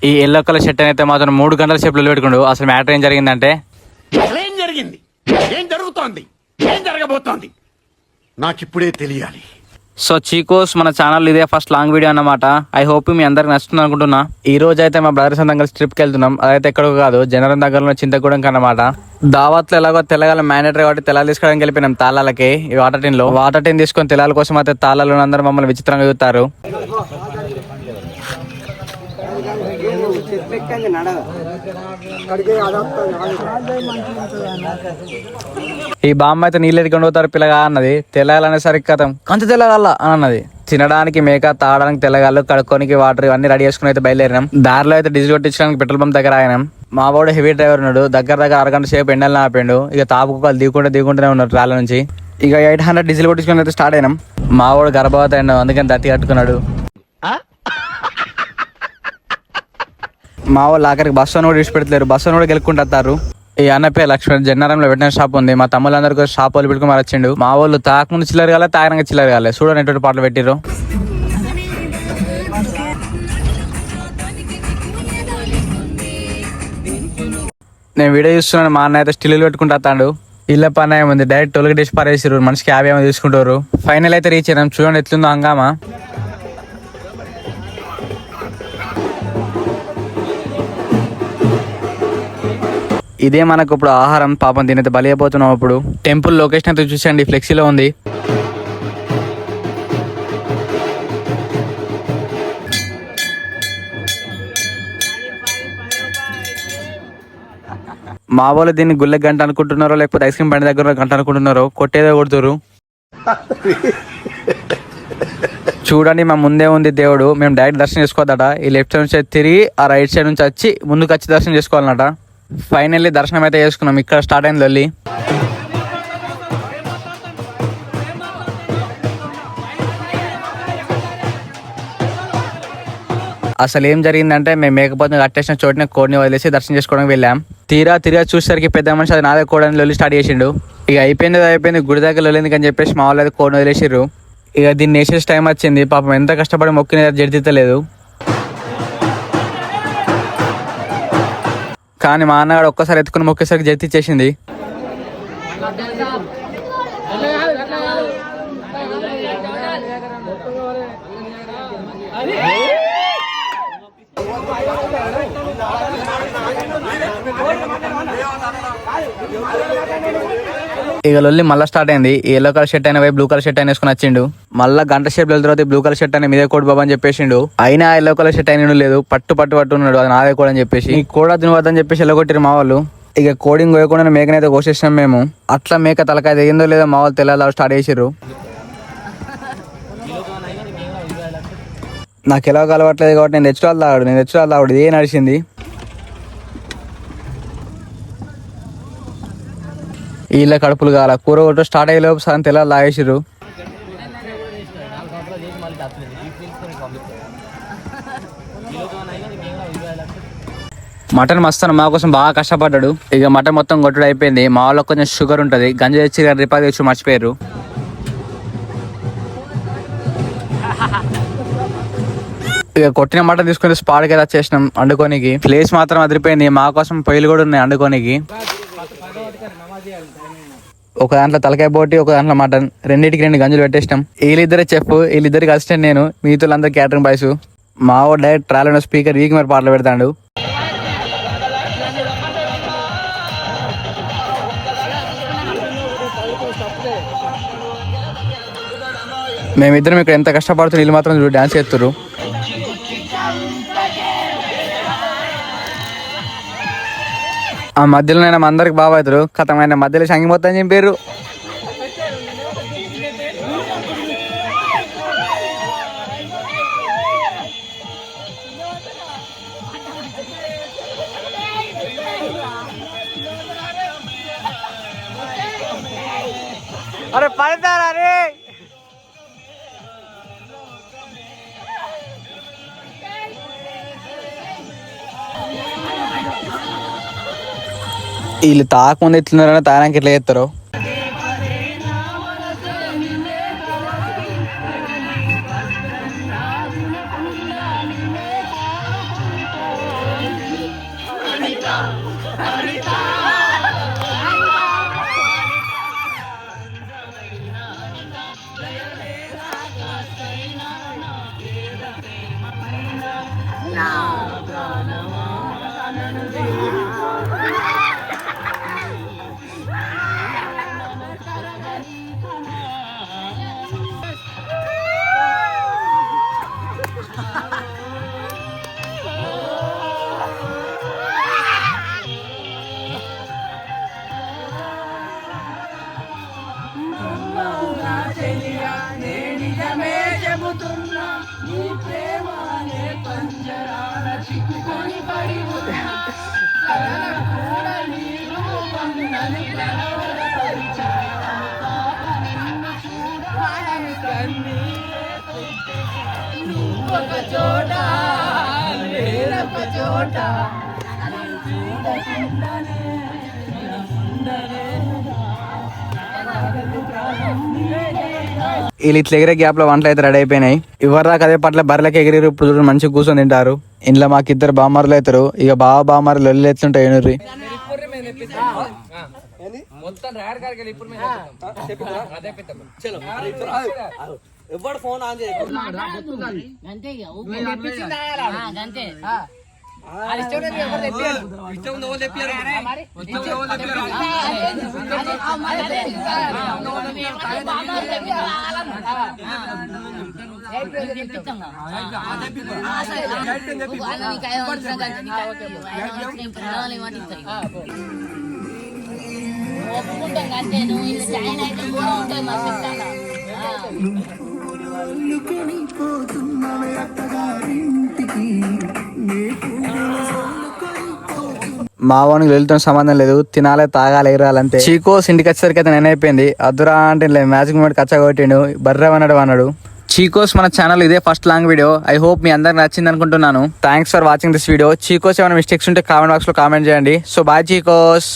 ఈ yellow colour shirt అయితే మాత్రం 3 గంటల సేపు పెట్టుకుండు. అసలు మ్యాటర్ ఏం జరిగిందంటే ఏం జరిగింది, ఏం జరుగుతోంది, ఏం జరగబోతోంది నాకిప్పుడే తెలియాలి. సో చీకోస్ మన ఛానల్ ఇదే ఫస్ట్ లాంగ్ వీడియో అన్నమాట. ఐ హోప్ మీ అందరికి నచ్చుతుంది అనుకుంటున్నా. ఈ రోజు అయితే మా బ్రదర్స్ అందరం కలిసి ట్రిప్కి వెళ్తున్నాం. అదైతే ఎక్కడో కాదు, జనరల్ దగ్గరలో చింతగూడెం అన్నమాట. దావత్లో ఎలాగో తెల్లగాల మ్యాండేటరీ కాబట్టి తెలాలు తీసుకోవడానికి వెళ్ళిపోయినాం తాళాలకి. ఈ వాటర్ టీన్ లో వాటర్ టీన్ తీసుకొని తెలాల కోసం అయితే తాళాలు అందరూ మమ్మల్ని విచిత్రంగా చూస్తారు. ఈ బామ్మ అయితే నీళ్ళు ఎదుగుండి పోతారు పిల్లగా అన్నది. తెల్లగాలనేసరికి కథం కంచ తెల్లగాల అని అన్నది. తినడానికి మేక, తాగడానికి తెల్లగాళ్ళు, కడుక్కోనికి వాటర్ ఇవన్నీ రెడీ చేసుకుని అయితే బయలుదేరినాం. దారిలో అయితే డీజిల్ కొట్టించడానికి పెట్రోల్ పంప్ దగ్గర ఆయనాం. మా వాడు హెవీ డ్రైవర్ ఉన్నాడు. దగ్గర అరగంట సేపు ఎండలు ఆపాడు. ఇక తాపుకోవాలి దిగుకుంటూనే ఉన్నారు ట్రాల నుంచి. ఇక 800 డీజిల్ కొట్టించుకుని అయితే స్టార్ట్ అయినాం. మా వాడు గర్భవతి అయ్యాడు, అందుకని దత్తి కట్టుకున్నాడు. మా వాళ్ళు ఆఖరికి బస్సు అని కూడా విడిచిపెడతలేరు. బస్సు కూడా గెలుక్కుంటారు. ఈ అన్న పేరు లక్ష్మణ్. జన్నారంలో వెటనరీ షాప్ ఉంది. మా తమ్ముళ్ళందరికీ షాప్ వాళ్ళు పెట్టుకుని మరి వచ్చిండు. మా వాళ్ళు తాకముందు చిల్లర కాలే, తాగనంగా చిల్లర కాలే. చూడండి ఎటువంటి పాటలు పెట్టిర్రు. నేను వీడియో చూస్తున్నాను. మా అన్న అయితే స్టిల్ పెట్టుకుంటాడు. ఇళ్ళ పని ఏముంది, డైరెక్ట్ టోల్కి డిష్ పారేసారు. మనిషికి 50 ఏమో తీసుకుంటారు. ఫైనల్ అయితే రీచ్ అయినాం. చూడండి ఎట్లుందో హంగామా. ఇదే మనకు ఇప్పుడు ఆహారం. పాపం దీనైతే బలి అయిపోతున్నాం. ఇప్పుడు టెంపుల్ లొకేషన్ అయితే చూసండి, ఫ్లెక్సీలో ఉంది. మా వాళ్ళు దీన్ని గుళ్ళకి గంట అనుకుంటున్నారో లేకపోతే ఐస్ క్రీమ్ బండి దగ్గర గంట అనుకుంటున్నారో, కొట్టేదో కొడుతురు. చూడండి మా ముందే ఉంది దేవుడు. మేము డైరెక్ట్ దర్శనం చేసుకోవద్దట. ఈ లెఫ్ట్ సైడ్ నుంచి తిరిగి ఆ రైట్ సైడ్ నుంచి వచ్చి ముందుకు వచ్చి దర్శనం చేసుకోవాలన్నట. ఫైనల్లీ దర్శనం అయితే చేసుకున్నాం. ఇక్కడ స్టార్ట్ అయింది లొల్లి. అసలు ఏం జరిగిందంటే మేము మేకపోతే కట్టేసిన చోటునే కోడిని వదిలేసి దర్శనం చేసుకోవడానికి వెళ్ళాం. తీరా చూసేసరికి పెద్ద మనిషి అది నాదే కోడని లొల్లి స్టార్ట్ చేసిండు. ఇక అయిపోయింది గుడి దగ్గర లొల్లింది అని చెప్పేసి మా వాళ్ళు అయితే కోడిని వదిలేసిర్రు. ఇక దీన్ని వేసేసి టైం వచ్చింది. పాపం ఎంత కష్టపడి మొక్కిన జడితలేదు. కానీ మా అన్నగాడు ఒక్కసారి ఎత్తుకుని మొక్కేసరికి జడితిచ్చేసింది. ఇక లొల్లి మళ్ళీ స్టార్ట్ అయింది. ఈ ఎల్లో కలర్ షర్ట్ అయినా బ్లూ కలర్ షర్ట్ అయినా వేసుకుని వచ్చిండు. మళ్ళీ గంట షేప్ వెళ్ళిన తర్వాత బ్లూ కలర్ షర్ట్ అయినా మీదే కోడి బాబా అని చెప్పేసిండు. అయినా ఎల్లో కలర్ షర్ట్ అయినా లేదు, పట్టు ఉన్నాడు. అది నాదే కోడి అని చెప్పేసి ఈ కోడ తినవద్దని చెప్పేసి ఎల్లగొట్టిరు మా వాళ్ళు. ఇక కోడింగ్ కోయకుండా మేకనైతే కోసేసినాం మేము. అట్లా మేక తలకాయ తెగిందో లేదో మా వాళ్ళు తెల్లాలి స్టార్ట్ చేసిర్రు. నాకు ఎలా కలవట్లేదు కాబట్టి నేను తెచ్చుకోవాలి తాగాడు ఇదే నడిచింది. వీళ్ళ కడుపులు కాల కూర కొట్టు స్టార్ట్ అయ్యే లోపు సగం తెల్లాలి లాగేసిర్రు. మటన్ మస్తాను మా కోసం బాగా కష్టపడ్డాడు. ఇక మటన్ మొత్తం కొట్టుడు అయిపోయింది. మా వాళ్ళకి కొంచెం షుగర్ ఉంటుంది. గంజి తెచ్చి రిపా తెచ్చి మర్చిపోయారు. ఇక కొట్టిన మటన్ తీసుకుని స్పాట్కి అయితే వచ్చేసినాం వండుకోనికి. ప్లేస్ మాత్రం అదిరిపోయింది. మా కోసం పొయ్యిలు కూడా ఉన్నాయి వండుకోనికి. ఒక దాంట్లో తలకాయ బోటి, ఒక దాంట్లో మటన్, రెండింటికి 2 గంజులు పెట్టేసినాం. వీళ్ళిద్దరే చెఫ్, వీళ్ళిద్దరికి అసిస్టెంట్ నేను, మిగతాలందరూ క్యాటరింగ్ బాయ్స్. మా వాడు డైరెక్ట్ ట్రాలెంట్ స్పీకర్ వీక్ మరి పాటలు పెడతాడు. మేమిద్దరం ఇక్కడ ఎంత కష్టపడుతున్నారు, వీళ్ళు మాత్రం డాన్స్ చేస్తున్నారు. ఆ మధ్యలో నేను అందరికి బాగా అవుతారు. కథమైన మధ్యలో సంగి మొత్తం చెప్పారు. అరే పడతారా రే. వీళ్ళు తాకముందు ఎట్లున్నారని తాగడానికి ఎట్లా చేస్తారు. వీళ్ళు ఇట్లా ఎగిరే గ్యాప్ లో వంటలు అయితే రెడీ అయిపోయినాయి. ఇవ్వరాక అదే పట్ల బర్రెలకి ఎగిరి ఇప్పుడు చూడండి మంచిగా కూర్చొని తింటారు. ఇంట్లో మాకు ఇద్దరు బామ్మర్లు అవుతారు. ఇక బామ్మర్లు లొల్లి ఎట్లుంటాయి ఎనుర్రి. ఎవడు ఫోన్ ఆన్ చేయకు. ఒప్పుకుంటాం అంటే నువ్వు ఇది జాయిన్ అయితే కూడా ఉంటాయి మా చెప్తాను. మా వానికి వెళ్తున్న సంబంధం లేదు, తినాలి తాగాలి ఎగరాలంతే. చీకోస్ ఇంటికి వచ్చేసరికి అయితే నేను అయిపోయింది. అద్దురా అంటే మ్యాజిక్ మూమెంట్ కచ్చా కొట్టిండు, బర్రె అన్నాడు. చీకోస్ మన ఛానల్ ఇదే first long video. I hope మీ అందరికి నచ్చింది అనుకుంటున్నాను. Thanks for watching this video. చీకోస్ ఏమైనా మిస్టేక్స్ ఉంటే కామెంట్ బాక్స్ లో కామెంట్ చేయండి. So bye చీకోస్.